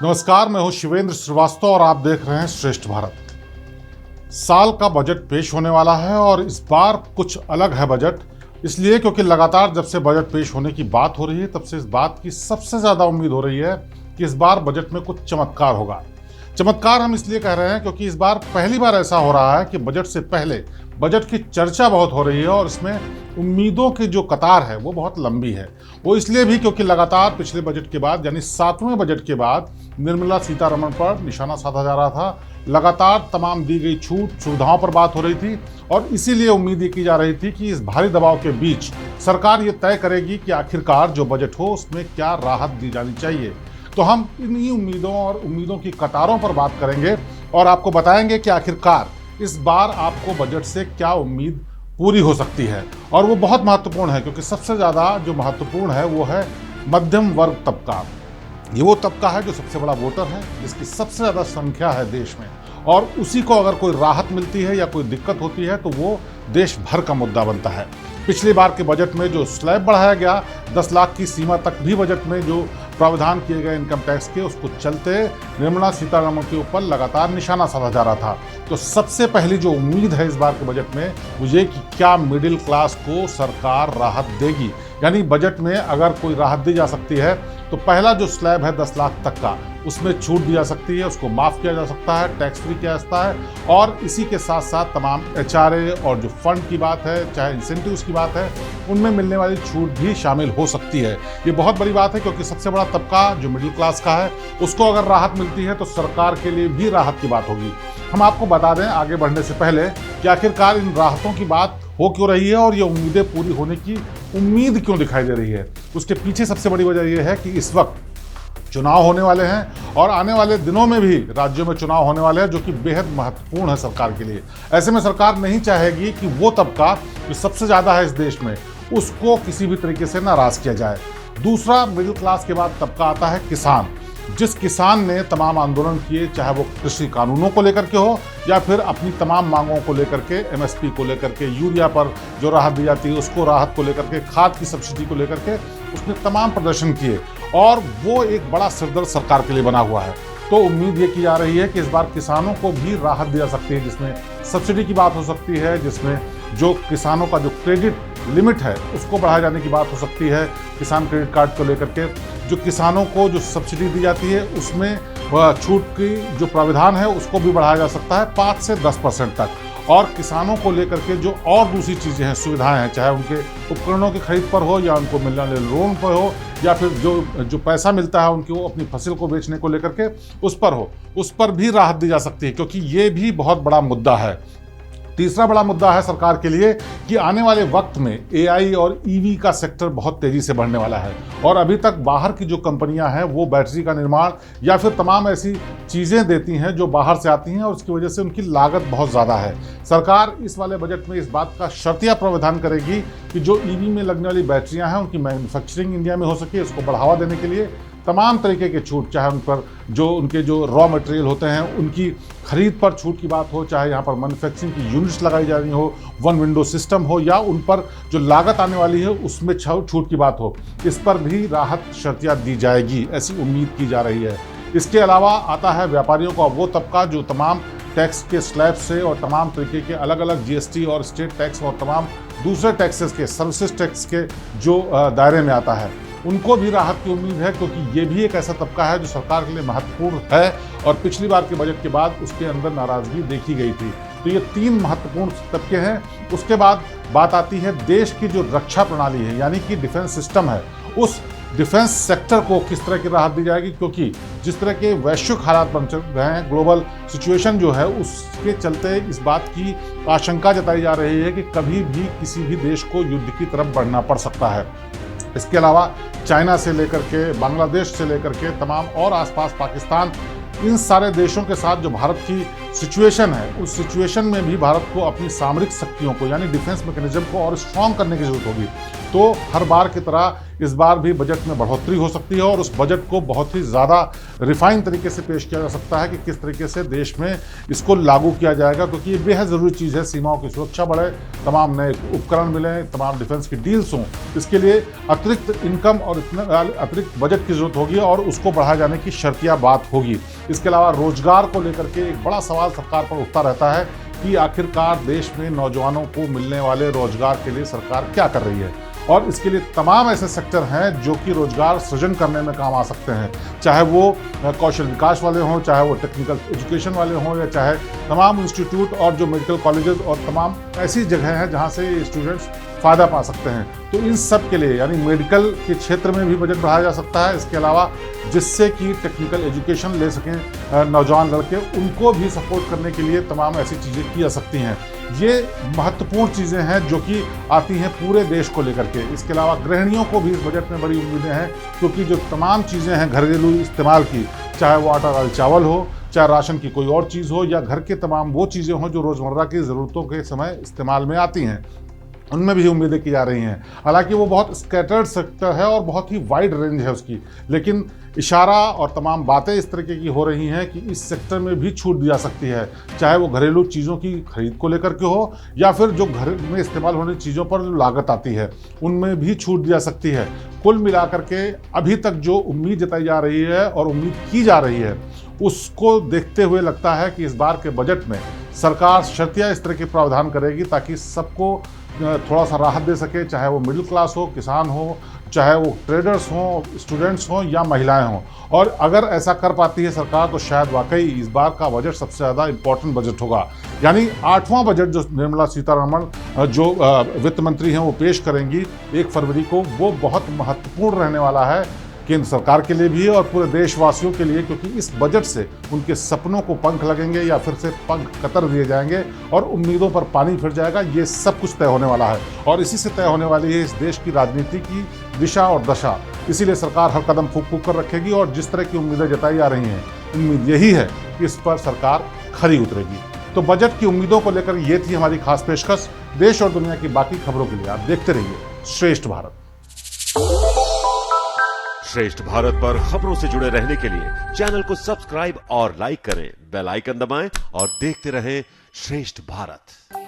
नमस्कार, मैं हूं शिवेंद्र श्रीवास्तव और आप देख रहे हैं श्रेष्ठ भारत। साल का बजट पेश होने वाला है और इस बार कुछ अलग है बजट, इसलिए क्योंकि लगातार जब से बजट पेश होने की बात हो रही है तब से इस बात की सबसे ज़्यादा उम्मीद हो रही है कि इस बार बजट में कुछ चमत्कार होगा। चमत्कार हम इसलिए कह रहे हैं क्योंकि इस बार पहली बार ऐसा हो रहा है कि बजट से पहले बजट की चर्चा बहुत हो रही है और इसमें उम्मीदों की जो कतार है वो बहुत लंबी है। वो इसलिए भी क्योंकि लगातार पिछले बजट के बाद यानी 7वें बजट के बाद निर्मला सीतारमण पर निशाना साधा जा रहा था। लगातार तमाम दी गई छूट सुविधाओं पर बात हो रही थी और इसीलिए उम्मीद ये की जा रही थी कि इस भारी दबाव के बीच सरकार ये तय करेगी कि आखिरकार जो बजट हो उसमें क्या राहत दी जानी चाहिए। तो हम इन्हीं उम्मीदों और उम्मीदों की कतारों पर बात करेंगे और आपको बताएंगे कि आखिरकार इस बार आपको बजट से क्या उम्मीद पूरी हो सकती है। और वो बहुत महत्वपूर्ण है क्योंकि सबसे ज़्यादा जो महत्वपूर्ण है वो है मध्यम वर्ग तबका। ये वो तबका है जो सबसे बड़ा वोटर है, जिसकी सबसे ज़्यादा संख्या है देश में, और उसी को अगर कोई राहत मिलती है या कोई दिक्कत होती है तो वो देश भर का मुद्दा बनता है। पिछली बार के बजट में जो स्लैब बढ़ाया गया 10 लाख की सीमा तक भी बजट में जो प्रावधान किए गए इनकम टैक्स के, उसको चलते निर्मला सीतारमण के ऊपर लगातार निशाना साधा जा रहा था। तो सबसे पहली जो उम्मीद है इस बार के बजट में वो ये कि क्या मिडिल क्लास को सरकार राहत देगी। यानी बजट में अगर कोई राहत दी जा सकती है तो पहला जो स्लैब है 10 लाख तक का, उसमें छूट दी जा सकती है, उसको माफ़ किया जा सकता है, टैक्स फ्री किया जा सकता है। और इसी के साथ साथ तमाम HRA और जो फंड की बात है, चाहे इंसेंटिव्स की बात है, उनमें मिलने वाली छूट भी शामिल हो सकती है। ये बहुत बड़ी बात है क्योंकि सबसे बड़ा तबका जो मिडिल क्लास का है उसको अगर राहत मिलती है तो सरकार के लिए भी राहत की बात होगी। हम आपको बता दें आगे बढ़ने से पहले कि आखिरकार इन राहतों की बात हो क्यों रही है और ये उम्मीदें पूरी होने की उम्मीद क्यों दिखाई दे रही है। उसके पीछे सबसे बड़ी वजह यह है कि इस वक्त चुनाव होने वाले हैं और आने वाले दिनों में भी राज्यों में चुनाव होने वाले हैं, जो कि बेहद महत्वपूर्ण है सरकार के लिए। ऐसे में सरकार नहीं चाहेगी कि वो तबका जो सबसे ज़्यादा है इस देश में उसको किसी भी तरीके से नाराज किया जाए। दूसरा, मिडिल क्लास के बाद तबका आता है किसान। जिस किसान ने तमाम आंदोलन किए, चाहे वो कृषि कानूनों को लेकर के हो या फिर अपनी तमाम मांगों को लेकर के, MSP को लेकर के, यूरिया पर जो राहत दी जाती है उसको राहत को लेकर के, खाद की सब्सिडी को लेकर के उसने तमाम प्रदर्शन किए और वो एक बड़ा सिरदर्द सरकार के लिए बना हुआ है। तो उम्मीद ये की जा रही है कि इस बार किसानों को भी राहत दी जा सकती है, जिसमें सब्सिडी की बात हो सकती है, जिसमें जो किसानों का जो क्रेडिट लिमिट है उसको बढ़ाए जाने की बात हो सकती है। किसान क्रेडिट कार्ड को लेकर के जो किसानों को जो सब्सिडी दी जाती है उसमें छूट की जो प्रावधान है उसको भी बढ़ाया जा सकता है 5 से 10% तक। और किसानों को लेकर के जो और दूसरी चीज़ें हैं, सुविधाएं हैं, चाहे उनके उपकरणों की खरीद पर हो या उनको मिलने वाले लोन पर हो या फिर जो पैसा मिलता है उनकी वो अपनी फसल को बेचने को लेकर के उस पर हो, उस पर भी राहत दी जा सकती है, क्योंकि ये भी बहुत बड़ा मुद्दा है। तीसरा बड़ा मुद्दा है सरकार के लिए कि आने वाले वक्त में AI और EV का सेक्टर बहुत तेजी से बढ़ने वाला है और अभी तक बाहर की जो कंपनियां हैं वो बैटरी का निर्माण या फिर तमाम ऐसी चीज़ें देती हैं जो बाहर से आती हैं और उसकी वजह से उनकी लागत बहुत ज़्यादा है। सरकार इस वाले बजट में इस बात का शर्तिया प्रावधान करेगी कि जो EV में लगने वाली बैटरियाँ हैं उनकी मैन्युफैक्चरिंग इंडिया में हो सके, इसको बढ़ावा देने के लिए तमाम तरीके के छूट, चाहे उन पर जो उनके जो रॉ मटेरियल होते हैं उनकी खरीद पर छूट की बात हो, चाहे यहाँ पर मैन्युफैक्चरिंग की यूनिट्स लगाई जा रही हो, वन विंडो सिस्टम हो, या उन पर जो लागत आने वाली है उसमें छूट की बात हो, इस पर भी राहत शर्तियाँ दी जाएगी, ऐसी उम्मीद की जा रही है। इसके अलावा आता है व्यापारियों का वो तबका जो तमाम टैक्स के स्लैब से और तमाम तरीके के अलग अलग GST और स्टेट टैक्स और तमाम दूसरे टैक्सेस के, सर्विसेज टैक्स के जो दायरे में आता है, उनको भी राहत की उम्मीद है, क्योंकि ये भी एक ऐसा तबका है जो सरकार के लिए महत्वपूर्ण है और पिछली बार के बजट के बाद उसके अंदर नाराजगी देखी गई थी। तो ये 3 महत्वपूर्ण तबके हैं। उसके बाद बात आती है देश की जो रक्षा प्रणाली है, यानी कि डिफेंस सिस्टम है, उस डिफेंस सेक्टर को किस तरह की राहत दी जाएगी, क्योंकि जिस तरह के वैश्विक हालात बन रहे हैं, ग्लोबल सिचुएशन जो है, उसके चलते इस बात की आशंका जताई जा रही है कि कभी भी किसी भी देश को युद्ध की तरफ बढ़ना पड़ सकता है। इसके अलावा चाइना से लेकर के, बांग्लादेश से लेकर के तमाम और आसपास पाकिस्तान, इन सारे देशों के साथ जो भारत की सिचुएशन है, उस सिचुएशन में भी भारत को अपनी सामरिक शक्तियों को यानी डिफेंस मैकेनिज्म को और स्ट्रॉन्ग करने की जरूरत होगी। तो हर बार की तरह इस बार भी बजट में बढ़ोतरी हो सकती है और उस बजट को बहुत ही ज़्यादा रिफाइन तरीके से पेश किया जा सकता है कि किस तरीके से देश में इसको लागू किया जाएगा, क्योंकि ये बेहद ज़रूरी चीज़ है। सीमाओं की सुरक्षा बढ़े, तमाम नए उपकरण मिलें, तमाम डिफेंस की डील्स हों, इसके लिए अतिरिक्त इनकम और अतिरिक्त बजट की जरूरत होगी और उसको बढ़ाए जाने की शर्तिया बात होगी। इसके अलावा रोजगार को लेकर के एक बड़ा सवाल सरकार पर उठता रहता है कि आखिरकार देश में नौजवानों को मिलने वाले रोजगार के लिए सरकार क्या कर रही है, और इसके लिए तमाम ऐसे सेक्टर हैं जो कि रोजगार सृजन करने में काम आ सकते हैं, चाहे वो कौशल विकास वाले हों, चाहे वो टेक्निकल एजुकेशन वाले हों, या चाहे तमाम इंस्टीट्यूट और जो मेडिकल कॉलेजेस और तमाम ऐसी जगह हैं जहां से ये स्टूडेंट्स फ़ायदा पा सकते हैं। तो इन सब के लिए यानी मेडिकल के क्षेत्र में भी बजट बढ़ाया जा सकता है। इसके अलावा जिससे कि टेक्निकल एजुकेशन ले सकें नौजवान लड़के, उनको भी सपोर्ट करने के लिए तमाम ऐसी चीज़ें की जा सकती हैं। ये महत्वपूर्ण चीज़ें हैं जो कि आती हैं पूरे देश को लेकर के। इसके अलावा गृहिणियों को भी इस बजट में बड़ी उम्मीदें हैं, क्योंकि जो तमाम चीज़ें हैं घरेलू इस्तेमाल की, चाहे वो आटा दाल चावल हो, चाहे राशन की कोई और चीज़ हो, या घर के तमाम वो चीज़ें हों जो रोज़मर्रा की ज़रूरतों के समय इस्तेमाल में आती हैं, उनमें भी उम्मीदें की जा रही हैं। हालांकि वो बहुत स्कैटर्ड सेक्टर है और बहुत ही वाइड रेंज है उसकी, लेकिन इशारा और तमाम बातें इस तरीके की हो रही हैं कि इस सेक्टर में भी छूट दी जा सकती है, चाहे वो घरेलू चीज़ों की खरीद को लेकर के हो या फिर जो घर में इस्तेमाल होने चीज़ों पर जो लागत आती है उनमें भी छूट दी जा सकती है। कुल मिलाकर के अभी तक जो उम्मीद जताई जा रही है और उम्मीद की जा रही है, उसको देखते हुए लगता है कि इस बार के बजट में सरकार शर्तिया इस तरह के प्रावधान करेगी ताकि सबको थोड़ा सा राहत दे सके, चाहे वो मिडिल क्लास हो, किसान हो, चाहे वो ट्रेडर्स हों, स्टूडेंट्स हों या महिलाएं हों। और अगर ऐसा कर पाती है सरकार तो शायद वाकई इस बार का बजट सबसे ज़्यादा इम्पोर्टेंट बजट होगा। यानी 8वां बजट जो निर्मला सीतारमण जो वित्त मंत्री हैं वो पेश करेंगी 1 फरवरी को, वो बहुत महत्वपूर्ण रहने वाला है केंद्र सरकार के लिए भी और पूरे देशवासियों के लिए, क्योंकि इस बजट से उनके सपनों को पंख लगेंगे या फिर से पंख कतर दिए जाएंगे और उम्मीदों पर पानी फिर जाएगा। ये सब कुछ तय होने वाला है और इसी से तय होने वाली है इस देश की राजनीति की दिशा और दशा। इसीलिए सरकार हर कदम फूंक फूंक कर रखेगी और जिस तरह की उम्मीदें जताई जा रही हैं, उम्मीद यही है कि इस पर सरकार खरी उतरेगी। तो बजट की उम्मीदों को लेकर ये थी हमारी खास पेशकश। देश और दुनिया की बाकी खबरों के लिए आप देखते रहिए श्रेष्ठ भारत। श्रेष्ठ भारत पर खबरों से जुड़े रहने के लिए चैनल को सब्सक्राइब और लाइक करें, बेल आइकन दबाएं और देखते रहें श्रेष्ठ भारत।